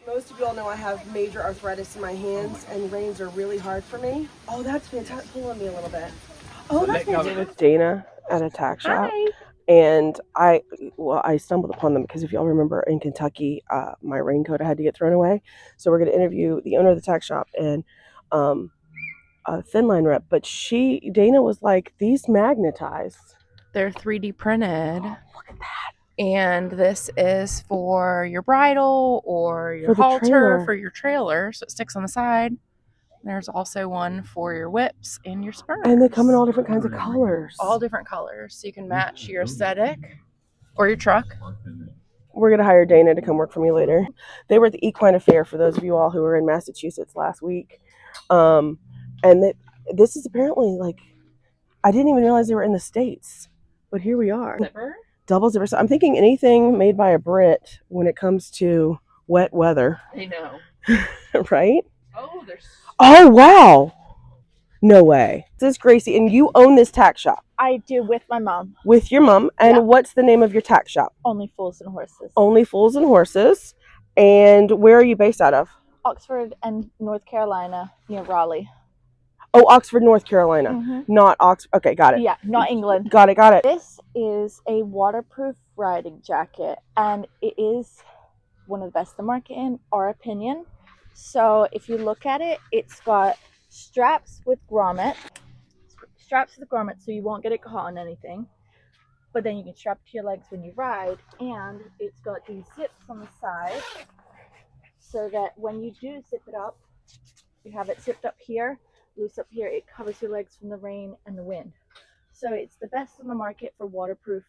Most of you all know I have major arthritis in my hands, and reins are really hard for me. Oh, that's fantastic. Pull on me a little bit. Oh, that's fantastic. With Dana at a tack shop. Hi. And I stumbled upon them because if y'all remember in Kentucky, my raincoat I had to get thrown away. So we're going to interview the owner of the tack shop and a thin line rep. But Dana was like, these magnetize. They're 3D printed. Oh, look at that. And this is for your bridle or your halter for your trailer, so it sticks on the side. There's also one for your whips and your spurs. And they come in all different kinds of colors. All different colors, so you can match your aesthetic or your truck. We're going to hire Dana to come work for me later. They were at the Equine Affair, for those of you all who were in Massachusetts last week. And this is apparently like, I didn't even realize they were in the States, but here we are. Zipper? Double zipper. So I'm thinking anything made by a Brit when it comes to wet weather. I know. Right? Oh, oh, wow. No way. This is Gracie, and you own this tack shop. I do, with my mom. With your mom. And yeah. What's the name of your tack shop? Only Fools and Horses. Only Fools and Horses. And where are you based out of? Oxford and North Carolina, near Raleigh. Oh, Oxford, North Carolina. Mm-hmm. Not Oxford. Okay, got it. Yeah, not England. Got it. This is a waterproof riding jacket, and it is one of the best in the market, in our opinion. So if you look at it, it's got straps with grommets. So you won't get it caught on anything. But then you can strap it to your legs when you ride, and it's got these zips on the side so that when you do zip it up, you have it zipped up here, loose up here. It covers your legs from the rain and the wind. So it's the best on the market for waterproof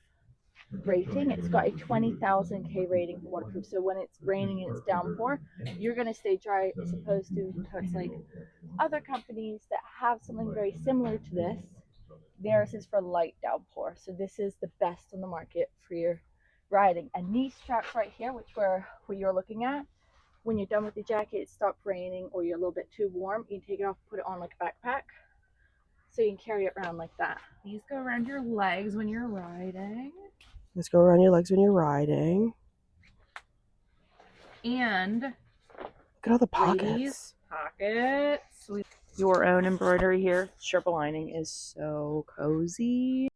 rating. It's got a 20,000 K rating for waterproof. So when it's raining and it's downpour, you're going to stay dry, as opposed to like other companies that have something very similar to this. Theirs is for light downpour. So this is the best on the market for your riding. And these straps right here, which were what you're looking at, when you're done with the jacket, it stopped raining or you're a little bit too warm, you can take it off, put it on like a backpack, so you can carry it around like that. These go around your legs when you're riding. Let's go around your legs when you're riding. And look at all the pockets. Pockets. Your own embroidery here. Triple lining is so cozy.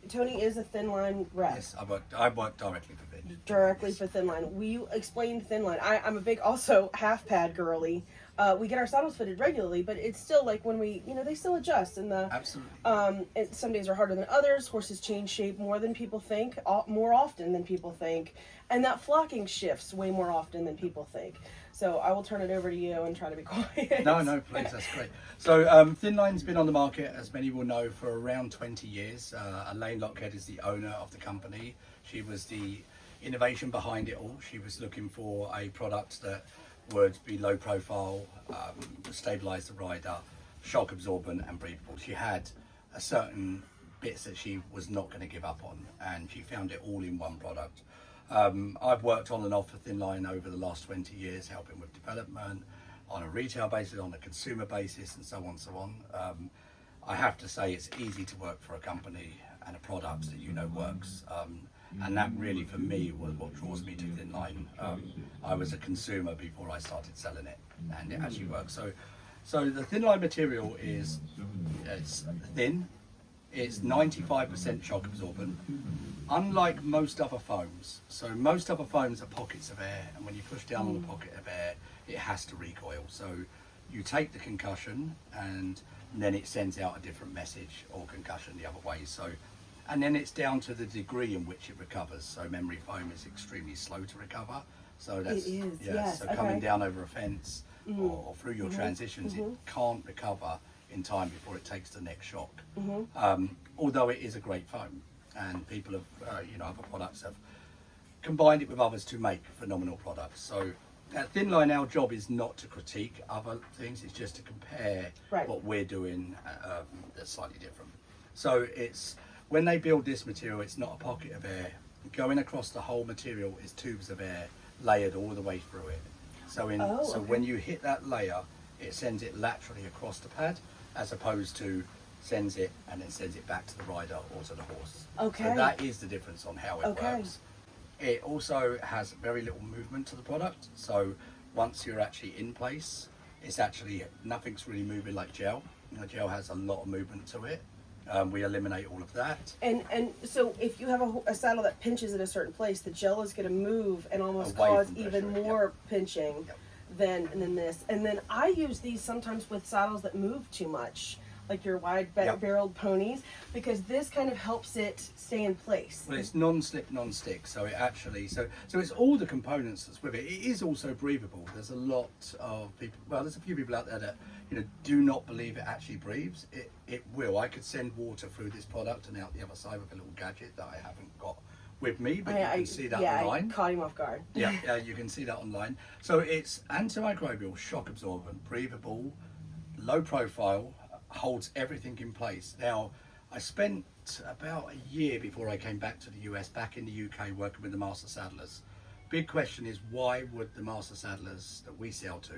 Tony is a thin line rep. Yes, I work directly for Vin. Directly for thin line. Will you explain thin line? I'm a big also half pad girly. We get our saddles fitted regularly, but it's still like when we, they still adjust. And absolutely. Some days are harder than others. Horses change shape more than people think, more often than people think, and that flocking shifts way more often than people think. So I will turn it over to you and try to be quiet. No, please, that's great. So Thin Line's been on the market, as many will know, for around 20 years. Elaine Lockhead is the owner of the company. She was the innovation behind it all. She was looking for a product that would be low profile, stabilize the rider, shock absorbent and breathable. She had a certain bits that she was not going to give up on, and she found it all in one product. I've worked on and off for Thin Line over the last 20 years, helping with development on a retail basis, on a consumer basis, and so on. I have to say it's easy to work for a company and a product that works. And that really, for me, was what draws me to Thin Line. I was a consumer before I started selling it, and it actually works. So the Thin Line material it's thin. It's 95% shock absorbent. Unlike most other foams, so most other foams are pockets of air, and when you push down on a pocket of air, it has to recoil. So you take the concussion, and then it sends out a different message, or concussion the other way. And then it's down to the degree in which it recovers. So memory foam is extremely slow to recover. So that's yes. So coming down over a fence or through your transitions, it can't recover in time before it takes the next shock. Although it is a great foam, and people have, other products have combined it with others to make phenomenal products. So at Thin Line, our job is not to critique other things; it's just to compare what we're doing that's slightly different. So it's when they build this material, it's not a pocket of air. Going across the whole material is tubes of air layered all the way through it. So when you hit that layer, it sends it laterally across the pad, as opposed to sends it and then sends it back to the rider or to the horse. Okay. So that is the difference on how it works. It also has very little movement to the product. So once you're actually in place, it's actually, nothing's really moving like gel. You know, gel has a lot of movement to it. We eliminate all of that. And so if you have a saddle that pinches at a certain place, the gel is going to move and almost Away cause from even pressure, more pinching Yep. than this. And then I use these sometimes with saddles that move too much, like your wide Yep. barreled ponies, because this kind of helps it stay in place. Well, it's non-slip, non-stick, so it actually, so it's all the components that's with it. It is also breathable. There's a lot of people, well, there's a few people out there that, you know, do not believe it actually breathes. It will. I could send water through this product and out the other side with a little gadget that I haven't got with me, but you can see that online. I caught him off guard. Yeah, you can see that online. So it's antimicrobial, shock absorbent, breathable, low profile, holds everything in place. Now, I spent about a year before I came back to the US, back in the UK, working with the master saddlers. Big question is, why would the master saddlers that we sell to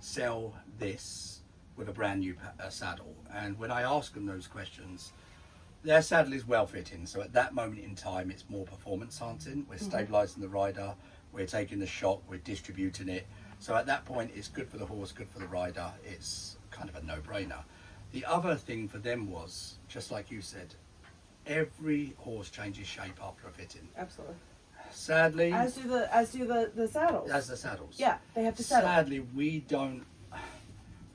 sell this with a brand new saddle? And when I ask them those questions, their saddle is well fitting. So at that moment in time, it's more performance enhancing. We're stabilizing the rider, we're taking the shock, we're distributing it. So at that point, it's good for the horse, good for the rider. It's kind of a no-brainer. The other thing for them was, just like you said, every horse changes shape after a fitting. Absolutely. Sadly, As do the saddles. as the saddles. Yeah, they have to settle. Sadly, we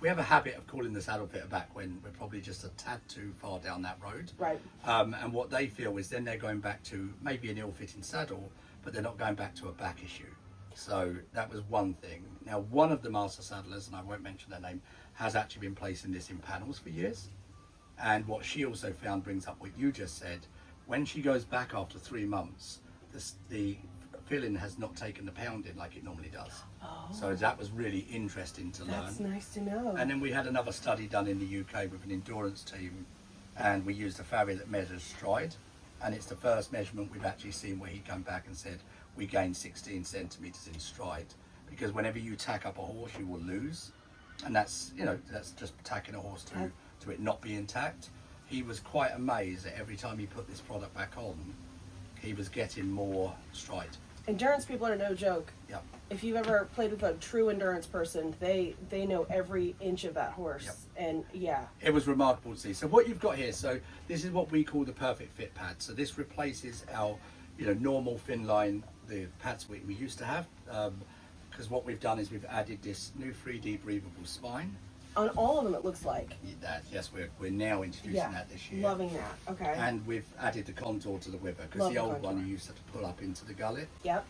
have a habit of calling the saddle fitter back when we're probably just a tad too far down that road. Right. And what they feel is then they're going back to maybe an ill-fitting saddle, but they're not going back to a back issue. So that was one thing. Now, one of the master saddlers, and I won't mention their name, has actually been placing this in panels for years. And what she also found brings up what you just said. When she goes back after 3 months, the filling has not taken the pounding like it normally does. Oh. So that was really interesting to learn. That's nice to know. And then we had another study done in the UK with an endurance team, and we used a farrier that measures stride. And it's the first measurement we've actually seen where he came back and said, we gained 16 centimeters in stride. Because whenever you tack up a horse, you will lose. And that's, you know, that's just tacking a horse to it not be intact. He was quite amazed that every time he put this product back on, he was getting more stride. Endurance people are no joke. Yep. If you've ever played with a true endurance person, they know every inch of that horse. Yep. And yeah. It was remarkable to see. So what you've got here, so this is what we call the perfect fit pad. So this replaces our, you know, normal fin line, the pads we used to have. Because what we've done is we've added this new 3D breathable spine. On all of them, it looks like. Yes, we're now introducing that this year. Loving that. Okay. And we've added the contour to the wither, because Love the the old one contour. you used to pull up into the gullet. Yep.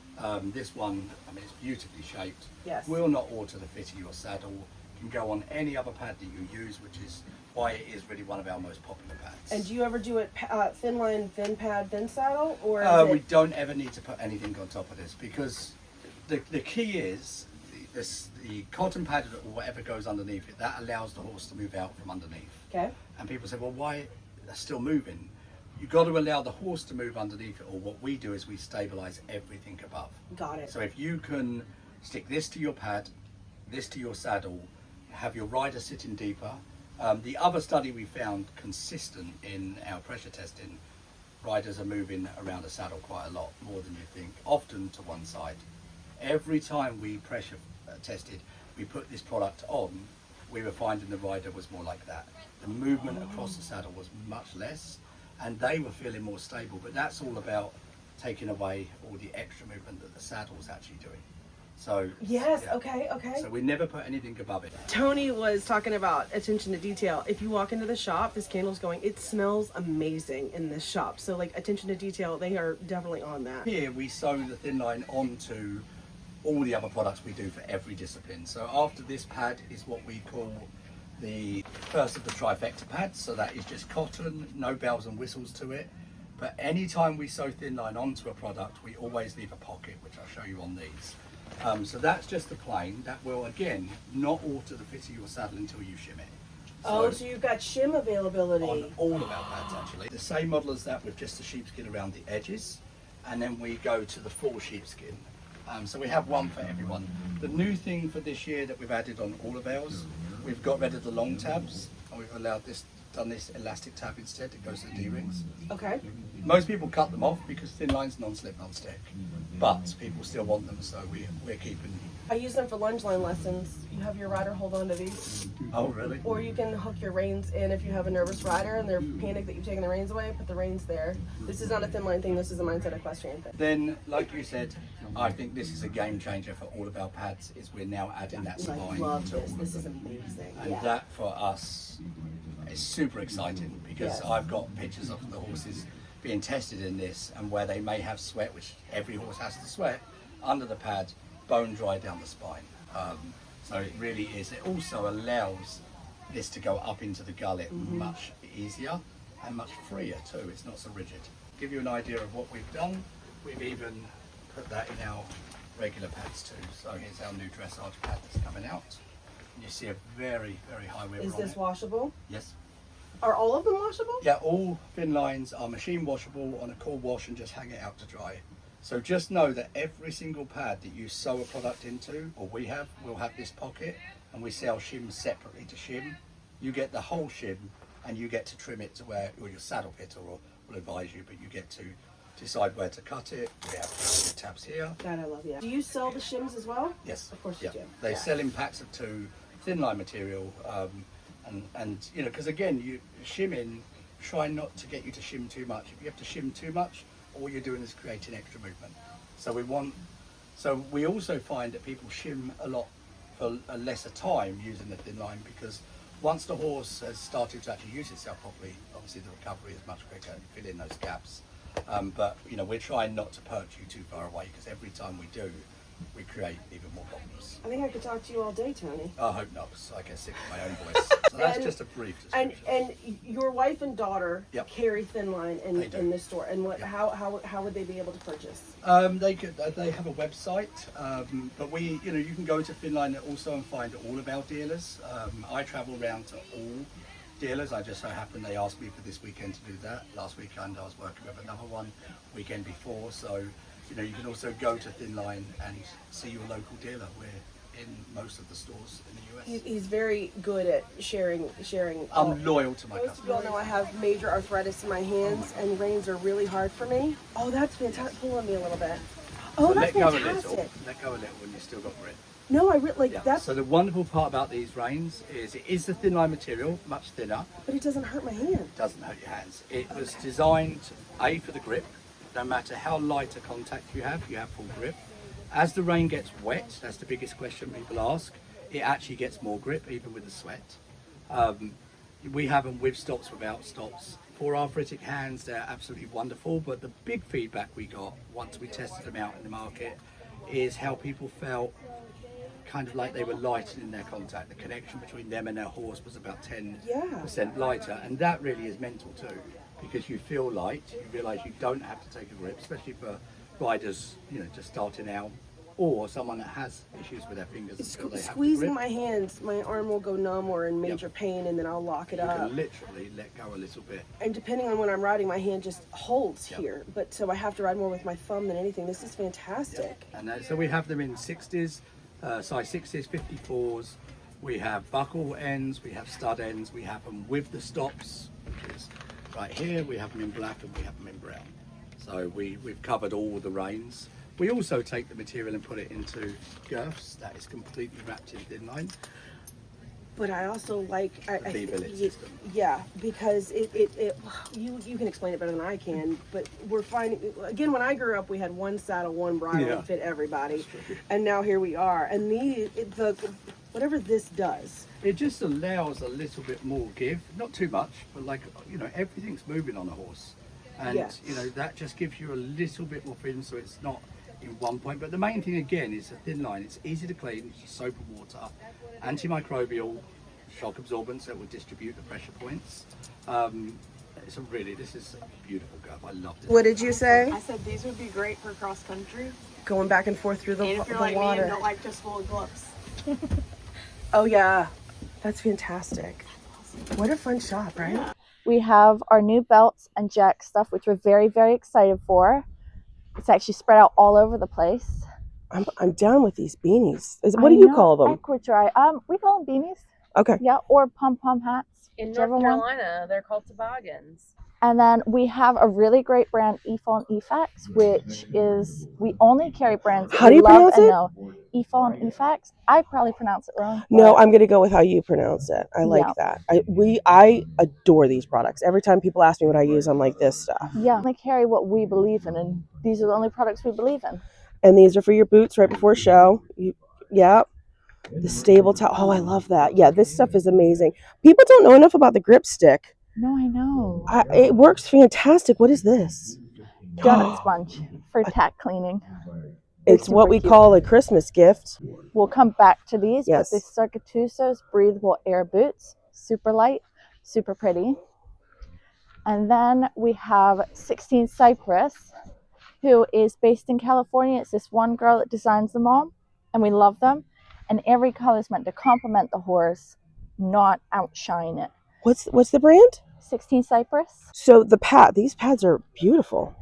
This one, I mean, it's beautifully shaped. Yes. Will not alter the fit of your saddle. Can go on any other pad that you use, which is why it is really one of our most popular pads. And do you ever do it thin line, thin pad, thin saddle, or is We it... don't ever need to put anything on top of this, because the key is the cotton pad or whatever goes underneath it, that allows the horse to move out from underneath. Okay. And people say, well, why they're still moving? You've got to allow the horse to move underneath it, or what we do is we stabilize everything above. Got it. So if you can stick this to your pad, this to your saddle, have your rider sitting deeper. The other study we found consistent in our pressure testing, riders are moving around a saddle quite a lot, more than you think, often to one side. Every time we pressure tested, we put this product on, we were finding the rider was more like that. The movement across the saddle was much less, and they were feeling more stable. But that's all about taking away all the extra movement that the saddle was actually doing. So Yes. yeah. Okay. So we never put anything above it. Tony was talking about attention to detail. If you walk into the shop, this candle's going, it smells amazing in this shop. So like attention to detail, they are definitely on that. Here we sew the thin line onto all the other products we do for every discipline. So after this pad is what we call the first of the trifecta pads. So that is just cotton, no bells and whistles to it. But anytime we sew thin line onto a product, we always leave a pocket, which I'll show you on these. So that's just the plain. That will, again, not alter the fit of your saddle until you shim it. So you've got shim availability. On all of our pads, actually. The same model as that, with just the sheepskin around the edges. And then we go to the full sheepskin. So we have one for everyone. The new thing for this year that we've added on all of ours, we've got rid of the long tabs, and we've allowed this done this elastic tab instead. It goes to the D-rings. Okay. Most people cut them off because thin line's non-slip, non-stick, but people still want them, so we're keeping. I use them for lunge line lessons. You have your rider hold on to these. Oh, really? Or you can hook your reins in if you have a nervous rider and they're panicked that you've taken the reins away, put the reins there. This is not a thin line thing, this is a mindset equestrian thing. Then, like you said, I think this is a game changer for all of our pads, is we're now adding that spine. I love to this, all of this is them. amazing. And that for us is super exciting because Yes. I've got pictures of the horses being tested in this and where they may have sweat, which every horse has to sweat, under the pad, bone dry down the spine. So it really is. It also allows this to go up into the gullet much easier and much freer too. It's not so rigid. Give you an idea of what we've done. We've even put that in our regular pads too. So here's our new dressage pad that's coming out. You see a very, very high wibber Is on this it. washable? Yes. Are all of them washable? Yeah, all thin lines are machine washable on a cool wash and just hang it out to dry. So just know that every single pad that you sew a product into, or we have, will have this pocket, and we sell shims separately to shim. You get the whole shim and you get to trim it to where, or your saddle fitter will advise you, but you get to decide where to cut it. We have the tabs here. God, I love you. Do you sell the shims as well? Yes. Of course you do. They Yeah. sell in packs of 2, thin line material, and you know, because again, you shimming, try not to get you to shim too much. If you have to shim too much, all you're doing is creating extra movement. So we also find that people shim a lot for a lesser time using the thin line, because once the horse has started to actually use itself properly, obviously the recovery is much quicker and fill in those gaps. But you know, we're trying not to perch you too far away, because every time we do, we create even more problems. I think I could talk to you all day, Tony. I hope not, because I get sick of my own voice. So that's just a brief And description. your wife and daughter Yep. carry thin line in They do. in this store. And what? Yep. How would they be able to purchase? They have a website, but you can go to Finline also and find all of our dealers. I travel around to all dealers. I just so happen they asked me for this weekend to do that. Last weekend I was working with another one, weekend before. So you know, you can also go to Finline and see your local dealer. We're in most of the stores in the US. He's very good at sharing. I'm loyal to my Most of you all customers. know I have major arthritis in my hands, and reins are really hard for me. Oh, that's fantastic. Pull on me a little bit. Oh, But that's let go a fantastic. little. Let go a little when you've still got grip. No, I really like Yeah. that's, So the wonderful part about these reins is it is the thin line material, much thinner. but it doesn't hurt my hand. Doesn't hurt your hands. It was designed for the grip. No matter how light a contact you have full grip. As the rein gets wet, that's the biggest question people ask, it actually gets more grip even with the sweat. We have them with stops, without stops. For arthritic hands, they're absolutely wonderful, but the big feedback we got once we tested them out in the market is how people felt kind of like they were lightening their contact. The connection between them and their horse was about 10% lighter, and that really is mental too, because you feel light, you realise you don't have to take a grip, especially for riders, you know, just starting out, or someone that has issues with their fingers and feel they have to Squeezing grip. my hands, my arm will go numb or in major pain, and then I'll lock it You up. can literally let go a little bit. And depending on when I'm riding, my hand just holds Yep. here. But so I have to ride more with my thumb than anything. This is fantastic. And so we have them in 60s, size 60s, 54s. We have buckle ends, we have stud ends, we have them with the stops, which is right here. We have them in black and we have them in brown. So we've covered all the reins. We also take the material and put it into girths that is completely wrapped in thin line. But I also like The V-billet system. yeah, because you can explain it better than I can. But we're finding, again, when I grew up, we had one saddle, one bridle Yeah. that fit everybody, and now here we are. And whatever this does, It just allows a little bit more give, not too much, but like, you know, everything's moving on a horse. And, Yeah. you know, that just gives you a little bit more freedom, so it's not in one point. But the main thing, again, is a thin line. It's easy to clean, it's just soap and water, antimicrobial, shock absorbent, so it will distribute the pressure points. This is a beautiful girth. I love this. what did you say? I said these would be great for cross country. Going back and forth through the, And if you're the like me water. and don't like just full of gloves. Oh yeah, that's fantastic. What a fun shop, right? Yeah. We have our new belts and jack stuff, which we're very, very excited for. It's actually spread out all over the place. I'm down with these beanies. What do you call them? Equidry. We call them beanies. Okay. Yeah, or pom-pom hats. In Whichever North one. Carolina, they're called toboggans. And then we have a really great brand, EFAL and EFAX, which is, we only carry brands that How do we you love pronounce and it? know. EFAL and EFAX. I probably pronounce it wrong. No, but I'm gonna go with how you pronounce it. I like Yeah. that. I adore these products. Every time people ask me what I use, I'm like, this stuff. yeah, we carry what we believe in, and these are the only products we believe in. And these are for your boots right before show. Yeah. The stable towel. Oh, I love that. Yeah, this stuff is amazing. People don't know enough about the grip stick. No, I know. It works fantastic. What is this? Donut sponge for tack cleaning. It's what super we cute. call a Christmas gift. We'll come back to these, Yes. but these are Gattuso's breathable air boots. Super light, super pretty. And then we have 16 Cypress, who is based in California. It's this one girl that designs them all, and we love them. And every color is meant to complement the horse, not outshine it. What's the brand? 16 Cypress. So these pads are beautiful.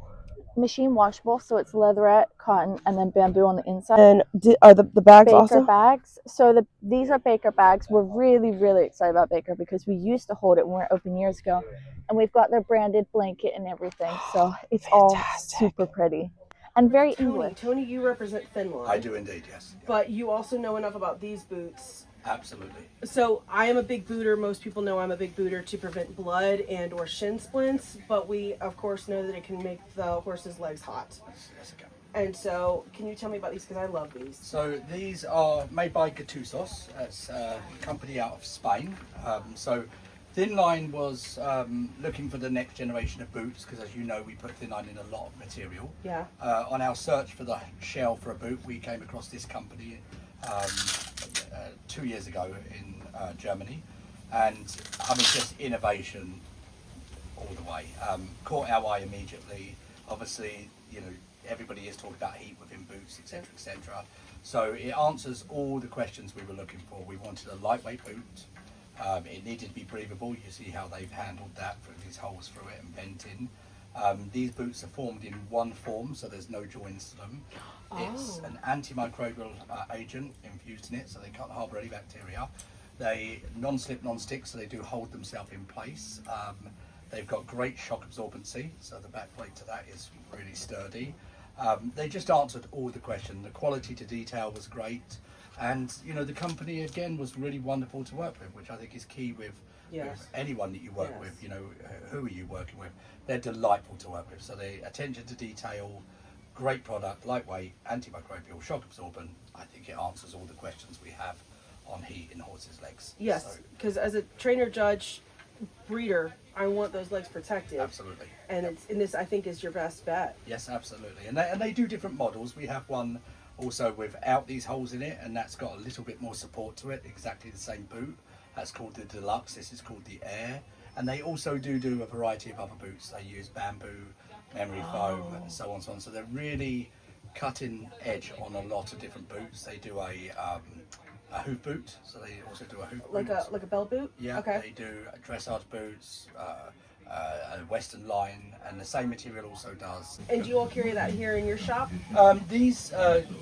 Machine washable, so it's leatherette, cotton, and then bamboo on the inside. And are the bags Baker also? bags. So these are Baker bags. We're really, really excited about Baker because we used to hold it when we were open years ago. And we've got their branded blanket and everything. So it's all super pretty. And very English. Tony, you represent Finland. I do indeed, yes. But you also know enough about these boots. Absolutely. So I am a big booter. Most people know I'm a big booter to prevent blood and or shin splints. But we, of course, know that it can make the horse's legs hot. Yes, I can. And so, can you tell me about these? Because I love these. So these are made by Gattusos. It's a company out of Spain. So Thin Line was looking for the next generation of boots because, as you know, we put Thin Line in a lot of material. Yeah. On our search for the shell for a boot, we came across this company 2 years ago in Germany, and I mean just innovation all the way. Caught our eye immediately. Obviously, you know, everybody is talking about heat within boots, etc., etc. So it answers all the questions we were looking for. We wanted a lightweight boot. It needed to be breathable. You see how they've handled that through these holes through it and venting. These boots are formed in one form, so there's no joints to them. It's an antimicrobial agent infused in it, so they can't harbour any bacteria. They non-slip, non-stick, so they do hold themselves in place. They've got great shock absorbency, so the back plate to that is really sturdy. They just answered all the questions. The quality to detail was great, and you know the company again was really wonderful to work with, which I think is key with anyone that you work with. You know, who are you working with? They're delightful to work with. So the attention to detail, great product, lightweight, antimicrobial, shock absorbent. I think it answers all the questions we have on heat in horses' legs. Yes, because as a trainer, judge, breeder, I want those legs protected. Absolutely. And this I think is your best bet. Yes, absolutely. And they do different models. We have one also without these holes in it, and that's got a little bit more support to it. Exactly the same boot. That's called the Deluxe. This is called the Air. And they also do a variety of other boots. They use bamboo, memory foam, and so on and so on. So they're really cutting edge on a lot of different boots. They do a hoof boot, so they also do a hoof boot. Like a bell boot? Yeah, Okay. they do dressage boots, a Western line, and the same material also does. And do you all carry that here in your shop? These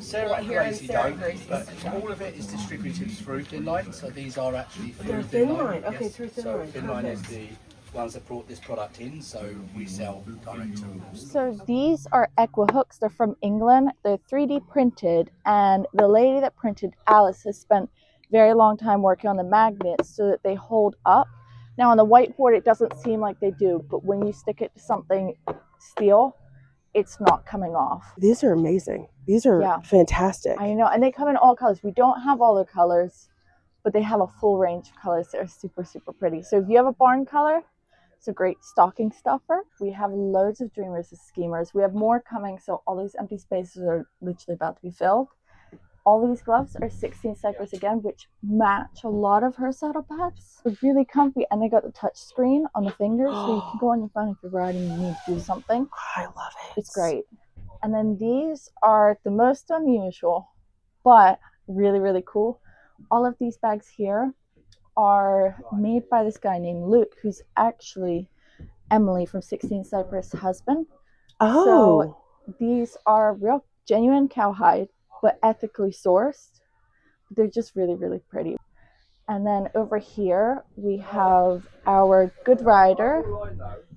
Sarah and Here in Gracie Sarah don't, and Gracie's but shop. all of it is distributed through Thin Line, so these are actually through They're Thin Thin Line. Line, okay, through Thin so Line, Thin Line is perfect. the ones that brought this product in, so we sell direct to them. So these are Equihooks. They're from England. They're 3D printed, and the lady that printed, Alice, has spent a very long time working on the magnets so that they hold up. Now on the whiteboard it doesn't seem like they do, but when you stick it to something steel, it's not coming off. These are amazing. These are fantastic. I know, and they come in all colors. We don't have all the colors, but they have a full range of colors that are super, super pretty. So if you have a barn color, it's a great stocking stuffer. We have loads of dreamers and schemers. We have more coming, so all these empty spaces are literally about to be filled. All these gloves are 16 Cypress again, which match a lot of her saddle pads. They're really comfy, and they got the touch screen on the fingers, so you can go on your phone if you're riding and you need to do something. I love it. It's great. And then these are the most unusual, but really, really cool. All of these bags here are made by this guy named Luke, who's actually Emily from 16 Cypress' husband. Oh. So these are real genuine cowhide, but ethically sourced. They're just really, really pretty. And then over here we have our Good Rider.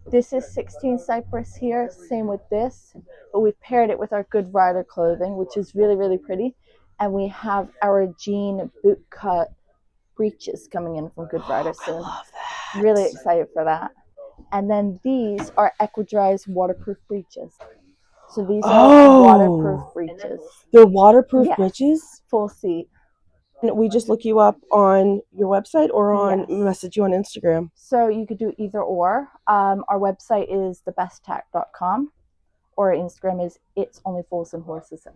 This is 16 Cypress here, same with this, but we've paired it with our Good Rider clothing, which is really, really pretty. And we have our jean boot cut breeches coming in from Good Rider soon. I love that. Really excited for that. And then these are Equidry's waterproof breeches. So these are waterproof breeches. They're waterproof Yes. breeches? Full seat. And we just look you up on your website or on Yes. message you on Instagram? So you could do either or. Our website is thebesttack.com, or Instagram is It's Only Fools and Horses.